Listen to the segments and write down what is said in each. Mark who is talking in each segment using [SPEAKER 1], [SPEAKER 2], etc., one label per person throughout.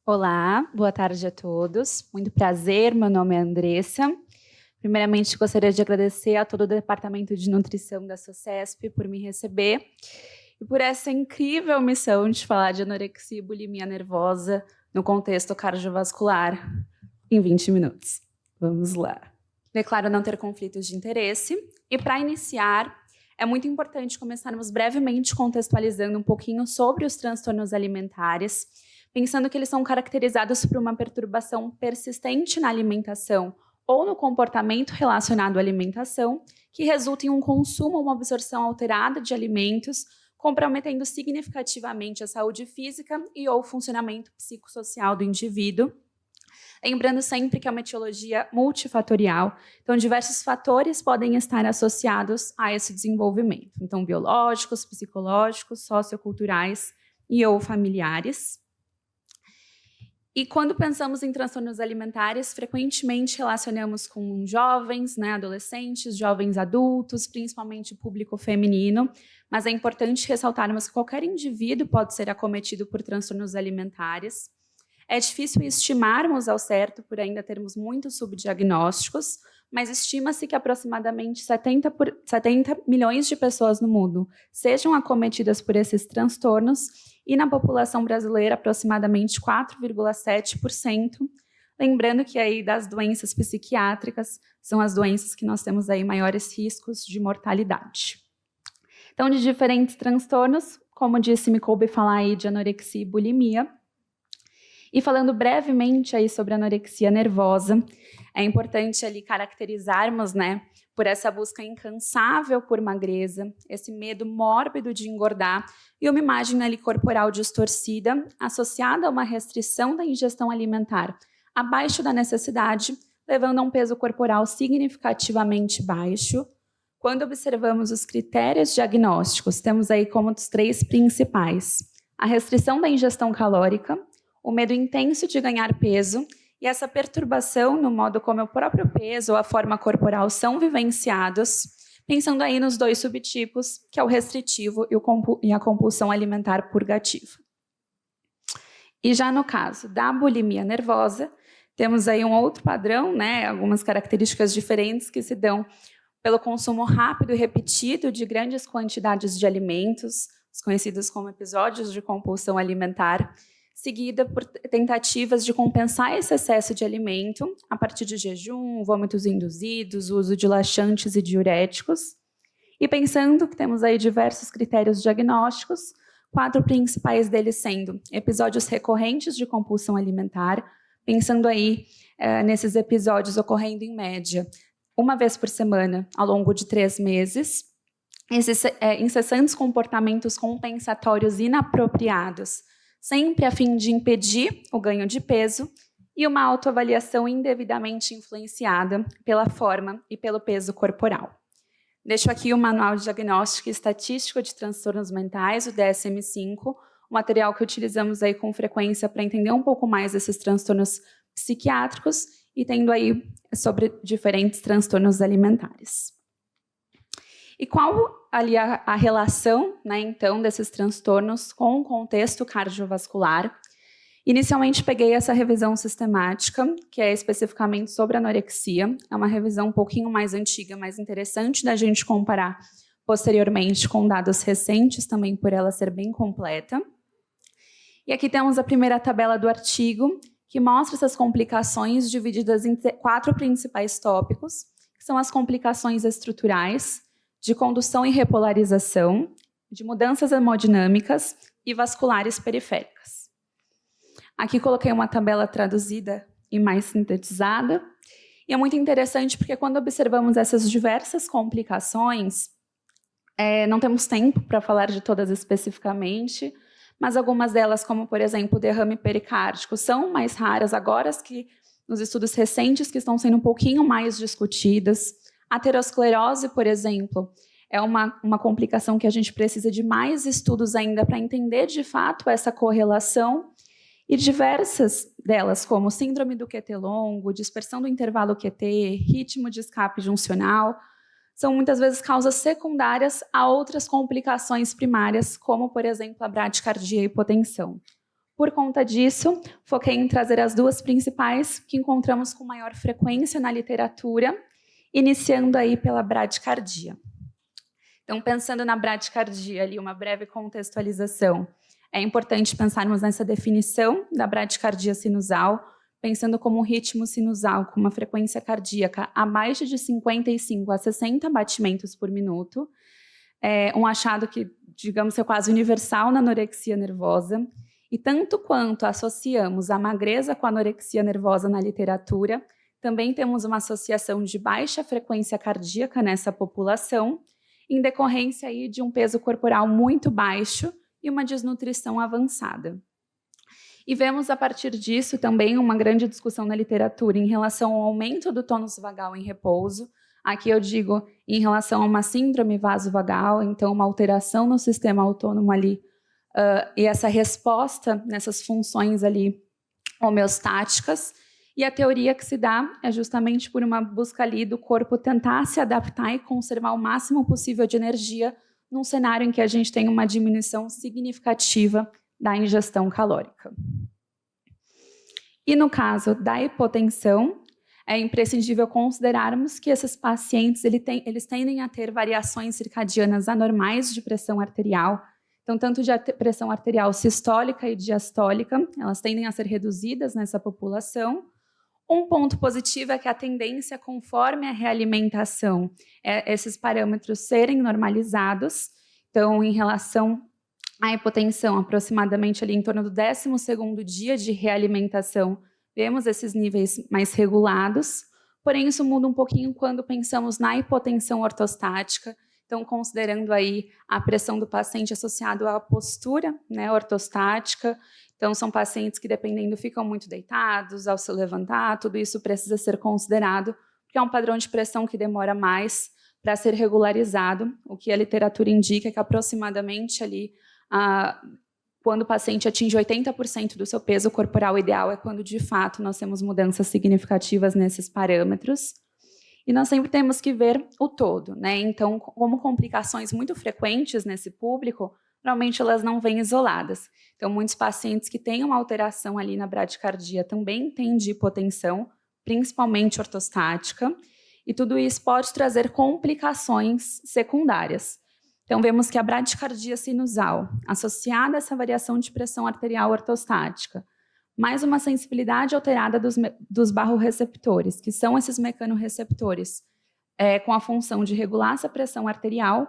[SPEAKER 1] Olá, boa tarde a todos. Muito prazer, meu nome é Andressa. Primeiramente, gostaria de agradecer a todo o Departamento de Nutrição da SOCESP por me receber e por essa incrível missão de falar de anorexia e bulimia nervosa no contexto cardiovascular em 20 minutos. Vamos lá. Declaro não ter conflitos de interesse e, para iniciar, é muito importante começarmos brevemente contextualizando um pouquinho sobre os transtornos alimentares, pensando que eles são caracterizados por uma perturbação persistente na alimentação ou no comportamento relacionado à alimentação, que resulta em um consumo ou uma absorção alterada de alimentos, comprometendo significativamente a saúde física e ou funcionamento psicossocial do indivíduo. Lembrando sempre que é uma etiologia multifatorial, então diversos fatores podem estar associados a esse desenvolvimento, então biológicos, psicológicos, socioculturais e ou familiares. E quando pensamos em transtornos alimentares, frequentemente relacionamos com jovens, adolescentes, jovens adultos, principalmente público feminino, mas é importante ressaltarmos que qualquer indivíduo pode ser acometido por transtornos alimentares. É difícil estimarmos ao certo por ainda termos muitos subdiagnósticos, mas estima-se que aproximadamente 70 milhões de pessoas no mundo sejam acometidas por esses transtornos e na população brasileira aproximadamente 4,7%, lembrando que aí das doenças psiquiátricas são as doenças que nós temos aí maiores riscos de mortalidade. Então, de diferentes transtornos, como disse, me coube falar aí de anorexia e bulimia. E falando brevemente aí sobre anorexia nervosa, é importante ali caracterizarmos, por essa busca incansável por magreza, esse medo mórbido de engordar e uma imagem ali corporal distorcida associada a uma restrição da ingestão alimentar abaixo da necessidade, levando a um peso corporal significativamente baixo. Quando observamos os critérios diagnósticos, temos aí como os 3 principais: a restrição da ingestão calórica, o medo intenso de ganhar peso e essa perturbação no modo como o próprio peso ou a forma corporal são vivenciados, pensando aí nos 2 subtipos, que é o restritivo e a compulsão alimentar purgativa. E já no caso da bulimia nervosa, temos aí um outro padrão, algumas características diferentes que se dão pelo consumo rápido e repetido de grandes quantidades de alimentos, os conhecidos como episódios de compulsão alimentar, seguida por tentativas de compensar esse excesso de alimento a partir de jejum, vômitos induzidos, uso de laxantes e diuréticos. E pensando que temos aí diversos critérios diagnósticos, 4 principais deles sendo episódios recorrentes de compulsão alimentar, pensando aí nesses episódios ocorrendo em média 1 vez por semana ao longo de 3 meses, esses incessantes comportamentos compensatórios inapropriados, sempre a fim de impedir o ganho de peso, e uma autoavaliação indevidamente influenciada pela forma e pelo peso corporal. Deixo aqui o Manual de Diagnóstico e Estatístico de Transtornos Mentais, o DSM-5, um material que utilizamos aí com frequência para entender um pouco mais desses transtornos psiquiátricos e tendo aí sobre diferentes transtornos alimentares. E qual ali a relação, então, desses transtornos com o contexto cardiovascular? Inicialmente peguei essa revisão sistemática, que é especificamente sobre anorexia. É uma revisão um pouquinho mais antiga, mais interessante da gente comparar posteriormente com dados recentes, também por ela ser bem completa. E aqui temos a primeira tabela do artigo, que mostra essas complicações divididas em 4 principais tópicos, que são as complicações estruturais, de condução e repolarização, de mudanças hemodinâmicas e vasculares periféricas. Aqui coloquei uma tabela traduzida e mais sintetizada, e é muito interessante porque quando observamos essas diversas complicações, não temos tempo para falar de todas especificamente, mas algumas delas, como por exemplo o derrame pericárdico, são mais raras agora que nos estudos recentes que estão sendo um pouquinho mais discutidas. A aterosclerose, por exemplo, é uma complicação que a gente precisa de mais estudos ainda para entender de fato essa correlação, e diversas delas, como síndrome do QT longo, dispersão do intervalo QT, ritmo de escape juncional, são muitas vezes causas secundárias a outras complicações primárias, como, por exemplo, a bradicardia e hipotensão. Por conta disso, foquei em trazer as duas principais que encontramos com maior frequência na literatura, iniciando aí pela bradicardia. Então, pensando na bradicardia, ali uma breve contextualização. É importante pensarmos nessa definição da bradicardia sinusal, pensando como um ritmo sinusal com uma frequência cardíaca abaixo de 55 a 60 batimentos por minuto. É um achado que, digamos, é quase universal na anorexia nervosa. E tanto quanto associamos a magreza com a anorexia nervosa na literatura, também temos uma associação de baixa frequência cardíaca nessa população, em decorrência aí de um peso corporal muito baixo e uma desnutrição avançada. E vemos a partir disso também uma grande discussão na literatura em relação ao aumento do tônus vagal em repouso. Aqui eu digo em relação a uma síndrome vasovagal, então uma alteração no sistema autônomo ali, e essa resposta nessas funções ali homeostáticas. E a teoria que se dá é justamente por uma busca ali do corpo tentar se adaptar e conservar o máximo possível de energia num cenário em que a gente tem uma diminuição significativa da ingestão calórica. E no caso da hipotensão, é imprescindível considerarmos que esses pacientes eles tendem a ter variações circadianas anormais de pressão arterial. Então, tanto de pressão arterial sistólica e diastólica, elas tendem a ser reduzidas nessa população. Um ponto positivo é que a tendência, conforme a realimentação, é esses parâmetros serem normalizados. Então, em relação à hipotensão, aproximadamente ali em torno do 12º dia de realimentação, vemos esses níveis mais regulados. Porém, isso muda um pouquinho quando pensamos na hipotensão ortostática. Então, considerando aí a pressão do paciente associado à postura, né, ortostática. Então, são pacientes que, dependendo, ficam muito deitados ao se levantar, tudo isso precisa ser considerado, porque é um padrão de pressão que demora mais para ser regularizado. O que a literatura indica é que aproximadamente ali, quando o paciente atinge 80% do seu peso corporal ideal, é quando, de fato, nós temos mudanças significativas nesses parâmetros. E nós sempre temos que ver o todo, né? Então, como complicações muito frequentes nesse público, normalmente elas não vêm isoladas. Então, muitos pacientes que têm uma alteração ali na bradicardia também têm de hipotensão, principalmente ortostática, e tudo isso pode trazer complicações secundárias. Então, vemos que a bradicardia sinusal, associada a essa variação de pressão arterial ortostática, mais uma sensibilidade alterada dos barroreceptores, que são esses mecanorreceptores, com a função de regular essa pressão arterial,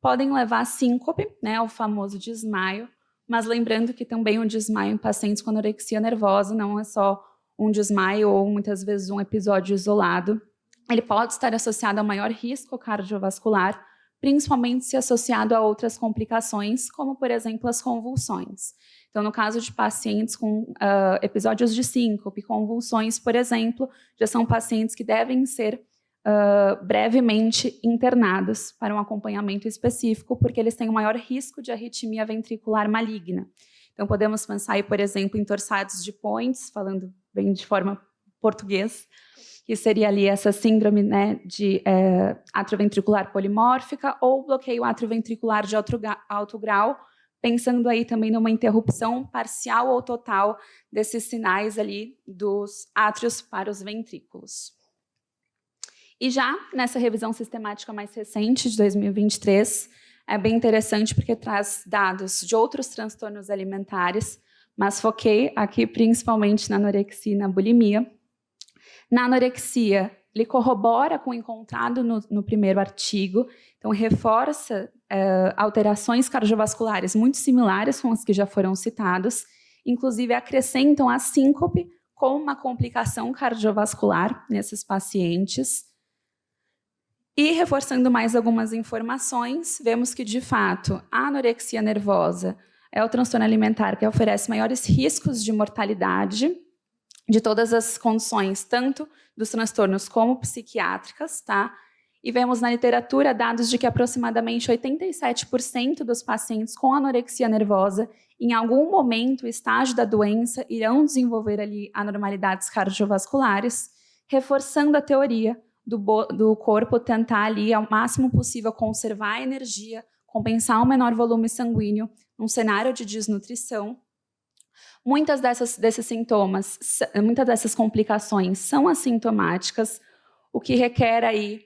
[SPEAKER 1] podem levar a síncope, né, ao famoso desmaio, mas lembrando que também o desmaio em pacientes com anorexia nervosa não é só um desmaio ou muitas vezes um episódio isolado, ele pode estar associado a maior risco cardiovascular, principalmente se associado a outras complicações, como, por exemplo, as convulsões. Então, no caso de pacientes com episódios de síncope, convulsões, por exemplo, já são pacientes que devem ser brevemente internados para um acompanhamento específico, porque eles têm um maior risco de arritmia ventricular maligna. Então, podemos pensar aí, por exemplo, em torsades de Points, falando bem de forma português, que seria ali essa síndrome, né, de atrioventricular polimórfica ou bloqueio atrioventricular de alto grau, pensando aí também numa interrupção parcial ou total desses sinais ali dos átrios para os ventrículos. E já nessa revisão sistemática mais recente, de 2023, é bem interessante porque traz dados de outros transtornos alimentares, mas foquei aqui principalmente na anorexia e na bulimia. Na anorexia, ele corrobora com o encontrado no primeiro artigo, então reforça alterações cardiovasculares muito similares com as que já foram citados, inclusive acrescentam a síncope como uma complicação cardiovascular nesses pacientes. E reforçando mais algumas informações, vemos que, de fato, a anorexia nervosa é o transtorno alimentar que oferece maiores riscos de mortalidade de todas as condições, tanto dos transtornos como psiquiátricas, tá? E vemos na literatura dados de que aproximadamente 87% dos pacientes com anorexia nervosa, em algum momento, estágio da doença, irão desenvolver ali anormalidades cardiovasculares, reforçando a teoria do corpo tentar ali, ao máximo possível, conservar a energia, compensar um menor volume sanguíneo num cenário de desnutrição. Muitas desses sintomas, muitas dessas complicações são assintomáticas, o que requer aí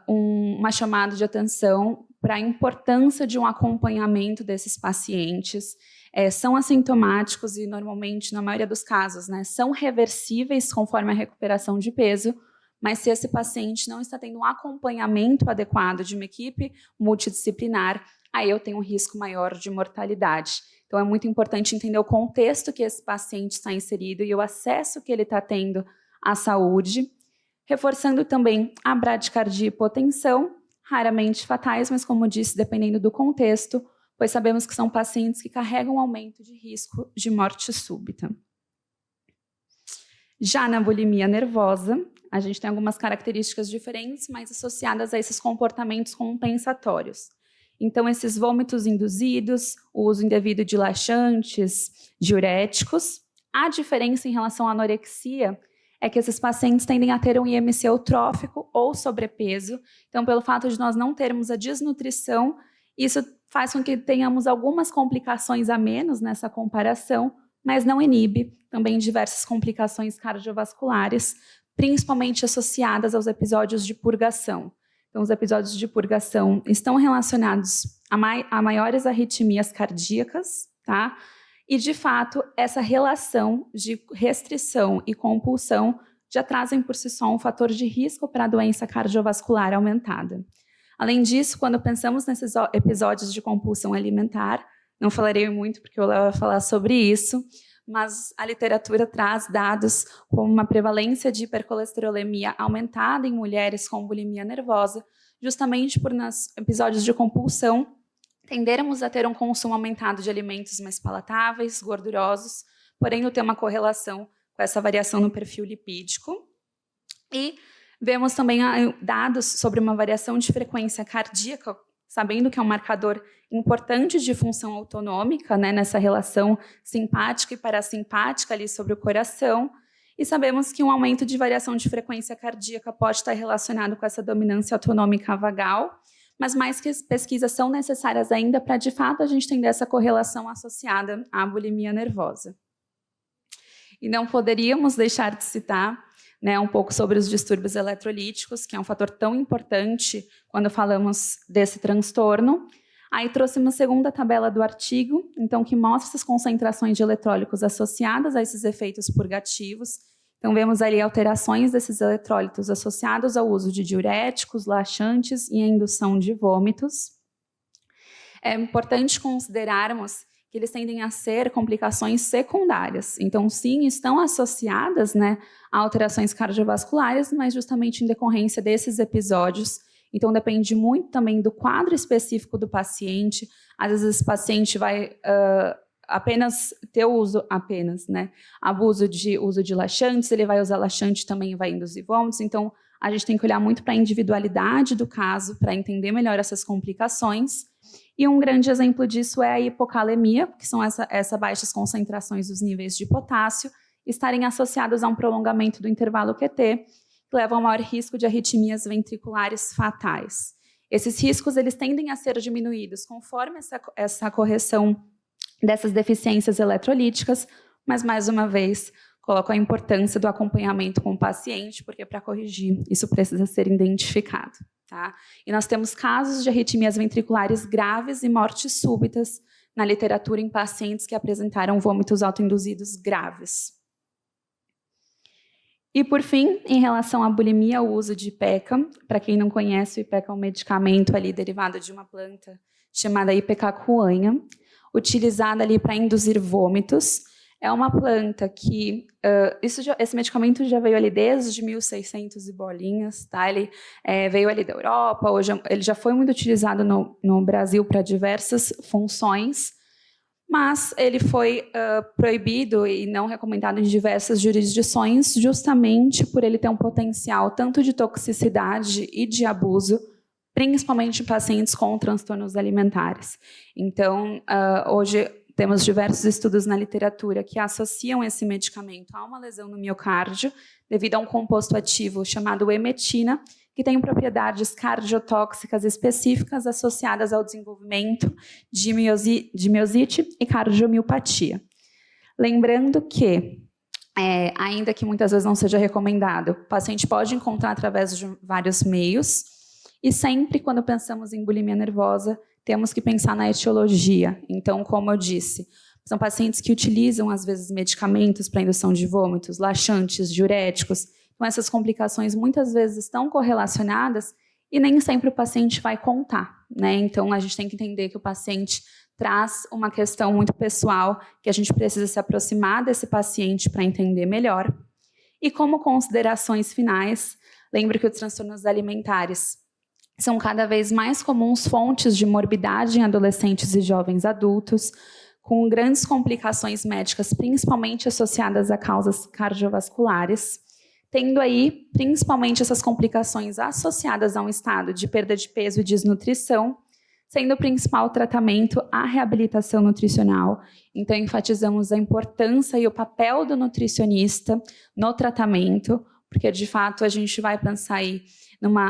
[SPEAKER 1] uma chamada de atenção para a importância de um acompanhamento desses pacientes. São assintomáticos e, normalmente, na maioria dos casos, né, são reversíveis conforme a recuperação de peso, mas se esse paciente não está tendo um acompanhamento adequado de uma equipe multidisciplinar, aí eu tenho um risco maior de mortalidade. Então, é muito importante entender o contexto que esse paciente está inserido e o acesso que ele está tendo à saúde, reforçando também a bradicardia e hipotensão, raramente fatais, mas, como disse, dependendo do contexto, pois sabemos que são pacientes que carregam um aumento de risco de morte súbita. Já na bulimia nervosa, a gente tem algumas características diferentes, mas associadas a esses comportamentos compensatórios. Então, esses vômitos induzidos, o uso indevido de laxantes, diuréticos. A diferença em relação à anorexia é que esses pacientes tendem a ter um IMC eutrófico ou sobrepeso. Então, pelo fato de nós não termos a desnutrição, isso faz com que tenhamos algumas complicações a menos nessa comparação, mas não inibe também diversas complicações cardiovasculares, principalmente associadas aos episódios de purgação. Então, os episódios de purgação estão relacionados a maiores arritmias cardíacas, tá? E, de fato, essa relação de restrição e compulsão já trazem por si só um fator de risco para a doença cardiovascular aumentada. Além disso, quando pensamos nesses episódios de compulsão alimentar, não falarei muito porque o Léo vai falar sobre isso, mas a literatura traz dados como uma prevalência de hipercolesterolemia aumentada em mulheres com bulimia nervosa, justamente por, nos episódios de compulsão, tendermos a ter um consumo aumentado de alimentos mais palatáveis, gordurosos, porém não tem uma correlação com essa variação no perfil lipídico. E vemos também dados sobre uma variação de frequência cardíaca, sabendo que é um marcador importante de função autonômica, né, nessa relação simpática e parasimpática ali sobre o coração, e sabemos que um aumento de variação de frequência cardíaca pode estar relacionado com essa dominância autonômica vagal, mas mais que pesquisas são necessárias ainda para, de fato, a gente entender essa correlação associada à bulimia nervosa. E não poderíamos deixar de citar, né, um pouco sobre os distúrbios eletrolíticos, que é um fator tão importante quando falamos desse transtorno. Aí trouxe uma segunda tabela do artigo, então, que mostra essas concentrações de eletrólitos associadas a esses efeitos purgativos. Então, vemos ali alterações desses eletrólitos associados ao uso de diuréticos, laxantes e a indução de vômitos. É importante considerarmos que eles tendem a ser complicações secundárias. Então, sim, estão associadas, né, a alterações cardiovasculares, mas justamente em decorrência desses episódios. Então, depende muito também do quadro específico do paciente. Às vezes, esse paciente vai apenas ter né, abuso de uso de laxantes, ele vai usar laxante também vai induzir vômitos. Então, a gente tem que olhar muito para a individualidade do caso, para entender melhor essas complicações. E um grande exemplo disso é a hipocalemia, que são essas baixas concentrações dos níveis de potássio, estarem associados a um prolongamento do intervalo QT, que leva a um maior risco de arritmias ventriculares fatais. Esses riscos eles tendem a ser diminuídos conforme essa correção dessas deficiências eletrolíticas, mas, mais uma vez, coloco a importância do acompanhamento com o paciente, porque para corrigir isso precisa ser identificado. Tá? E nós temos casos de arritmias ventriculares graves e mortes súbitas na literatura em pacientes que apresentaram vômitos autoinduzidos graves. E, por fim, em relação à bulimia, o uso de IPECA. Para quem não conhece, o IPECA é um medicamento ali derivado de uma planta chamada Ipecacuanha, utilizada ali para induzir vômitos. É uma planta que... esse medicamento já veio ali desde 1600 e bolinhas, tá? Ele veio ali da Europa, hoje ele já foi muito utilizado no Brasil para diversas funções, mas ele foi proibido e não recomendado em diversas jurisdições, justamente por ele ter um potencial tanto de toxicidade e de abuso, principalmente em pacientes com transtornos alimentares. Então, hoje temos diversos estudos na literatura que associam esse medicamento a uma lesão no miocárdio, devido a um composto ativo chamado emetina, que tem propriedades cardiotóxicas específicas associadas ao desenvolvimento de miosite e cardiomiopatia. Lembrando que, ainda que muitas vezes não seja recomendado, o paciente pode encontrar através de vários meios, e sempre quando pensamos em bulimia nervosa, temos que pensar na etiologia. Então, como eu disse, são pacientes que utilizam, às vezes, medicamentos para indução de vômitos, laxantes, diuréticos. Então, essas complicações muitas vezes estão correlacionadas e nem sempre o paciente vai contar, né? Então, a gente tem que entender que o paciente traz uma questão muito pessoal, que a gente precisa se aproximar desse paciente para entender melhor. E como considerações finais, lembre que os transtornos alimentares são cada vez mais comuns fontes de morbidade em adolescentes e jovens adultos, com grandes complicações médicas, principalmente associadas a causas cardiovasculares, tendo aí, principalmente, essas complicações associadas a um estado de perda de peso e desnutrição, sendo o principal tratamento a reabilitação nutricional. Então, enfatizamos a importância e o papel do nutricionista no tratamento, porque, de fato, a gente vai pensar aí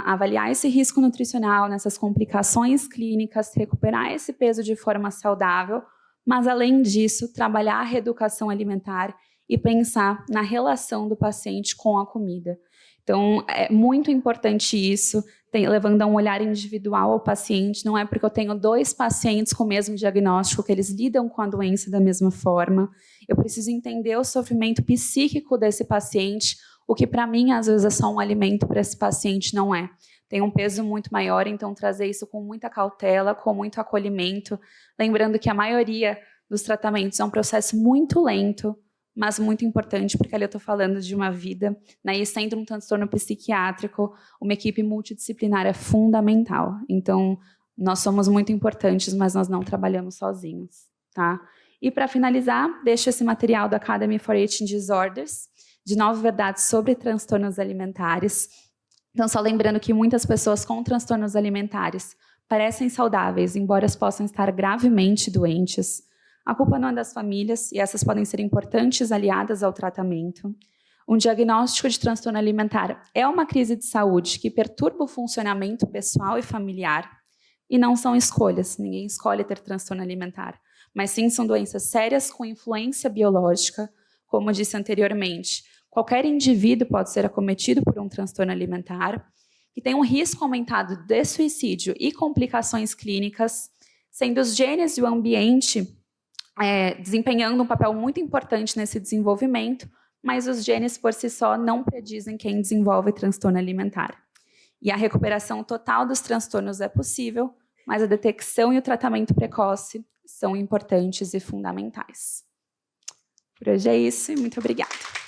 [SPEAKER 1] avaliar esse risco nutricional, nessas complicações clínicas, recuperar esse peso de forma saudável, mas, além disso, trabalhar a reeducação alimentar e pensar na relação do paciente com a comida. Então, é muito importante isso, levando a um olhar individual ao paciente. Não é porque eu tenho 2 pacientes com o mesmo diagnóstico que eles lidam com a doença da mesma forma. Eu preciso entender o sofrimento psíquico desse paciente, o que para mim, às vezes, é só um alimento, para esse paciente não é. Tem um peso muito maior, então trazer isso com muita cautela, com muito acolhimento, lembrando que a maioria dos tratamentos é um processo muito lento, mas muito importante, porque ali eu estou falando de uma vida, né? E sendo um transtorno psiquiátrico, uma equipe multidisciplinar é fundamental. Então, nós somos muito importantes, mas nós não trabalhamos sozinhos, tá? E para finalizar, deixo esse material da Academy for Eating Disorders, de 9 verdades sobre transtornos alimentares. Então, só lembrando que muitas pessoas com transtornos alimentares parecem saudáveis, embora possam estar gravemente doentes. A culpa não é das famílias, e essas podem ser importantes aliadas ao tratamento. Um diagnóstico de transtorno alimentar é uma crise de saúde que perturba o funcionamento pessoal e familiar, e não são escolhas, ninguém escolhe ter transtorno alimentar, mas sim são doenças sérias com influência biológica. Como disse anteriormente, qualquer indivíduo pode ser acometido por um transtorno alimentar, que tem um risco aumentado de suicídio e complicações clínicas, sendo os genes e o ambiente desempenhando um papel muito importante nesse desenvolvimento, mas os genes por si só não predizem quem desenvolve transtorno alimentar. E a recuperação total dos transtornos é possível, mas a detecção e o tratamento precoce são importantes e fundamentais. Por hoje é isso e muito obrigada.